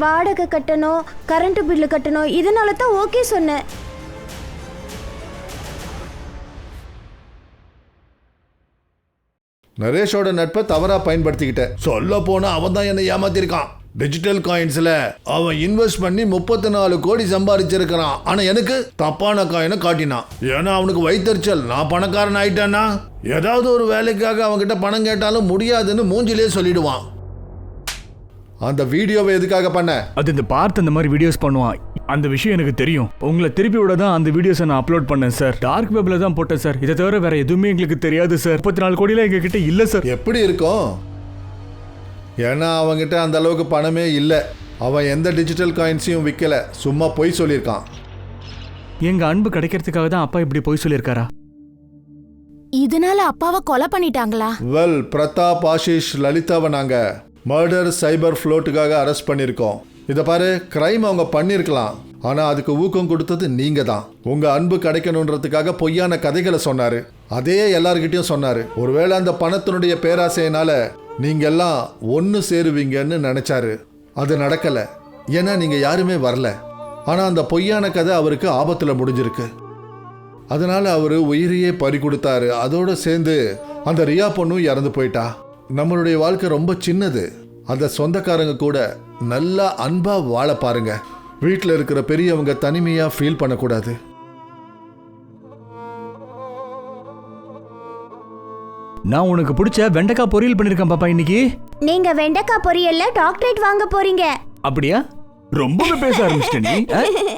வாடகை கட்டணும், கரண்ட் பில்லு கட்டணும், இதனால தான் ஓகே சொன்னேன். நரேஷோட நட்பை தவறா பயன்படுத்திக்கிட்டேன். சொல்ல போனா அவன் தான் என்னை ஏமாத்திருக்கான். டிஜிட்டல் காயின்ஸ்ல அவன் இன்வெஸ்ட் பண்ணி 34 கோடி சம்பாதிச்சிருக்கிறான். ஆனா எனக்கு தப்பான காயினை காட்டினான். ஏன்னா அவனுக்கு வயிற்றுச்சல். நான் பணக்காரன் ஆயிட்டேன்னா ஏதாவது ஒரு வேலைக்காக அவன்கிட்ட பணம் கேட்டாலும் முடியாதுன்னு மூஞ்சிலே சொல்லிடுவான். அந்த வீடியோவை எதுக்காக பண்ண? அது இந்த பார்த்து அந்த மாதிரி வீடியோஸ் பண்ணுவான். அந்த விஷயம் எனக்கு தெரியும். உங்களை திருப்பி விட தான் அந்த வீடியோஸை நான் அப்லோட் பண்ணேன் சார். டார்க் வெப்ல தான் போட்டேன் சார். இதை தவிர வேற எதுவுமே எங்களுக்கு தெரியாது சார். 34 கோடிலாம் எங்க கிட்ட இல்ல சார். எப்படி இருக்கும்? ஏன்னா அவன்கிட்ட அந்த அளவுக்கு பணமே இல்லை. அவன் எந்த டிஜிட்டல் காயின்ஸையும் விற்கல, சும்மா பொய் சொல்லியிருக்கான். எங்க அன்பு கிடைக்கிறதுக்காக தான் அப்பா இப்படி பொய் சொல்லியிருக்காரா? இதனால அப்பாவை கொலை பண்ணிட்டாங்களா? வெல், பிரதாப், ஆஷிஷ், லலிதாவை நாங்க மர்டர் சைபர் ஃப்ளோட்டுக்காக அரெஸ்ட் பண்ணியிருக்கோம். இதை பாரு, கிரைம் அவங்க பண்ணியிருக்கலாம், ஆனால் அதுக்கு ஊக்கம் கொடுத்தது நீங்க தான். உங்க அன்பு கிடைக்கணுன்றதுக்காக பொய்யான கதைகளை சொன்னாரு. அதே எல்லார்கிட்டையும் சொன்னாரு. ஒருவேளை அந்த பணத்தினுடைய பேராசையினால நீங்க எல்லாம் ஒன்று சேருவீங்கன்னு நினைச்சாரு. அது நடக்கல, ஏன்னா நீங்க யாருமே வரல. ஆனா அந்த பொய்யான கதை அவருக்கு ஆபத்துல முடிஞ்சிருக்கு. அதனால அவரு உயிரையே பறி கொடுத்தாரு. அதோட சேர்ந்து அந்த ரியா பொண்ணும் இறந்து போயிட்டா. நம்மளுடைய வாழ்க்கை ரொம்ப சின்னது. அந்த சொந்தக்காரங்க கூட நல்லா அன்பா வாழ பாருங்க. வீட்டில் இருக்கிற பெரியவங்க தனிமையா ஃபீல் பண்ணக்கூடாது. நான் உனக்கு பிடிச்ச வெண்டைக்காய் பொரியல் பண்ணிருக்கேன் பாப்பா இன்னைக்கு. நீங்க வெண்டைக்காய் பொரியல்ல டாக்டரேட் வாங்க போறீங்க. அப்படியா? ரொம்பவே பேச ஆரம்பிச்சிட்ட நீ.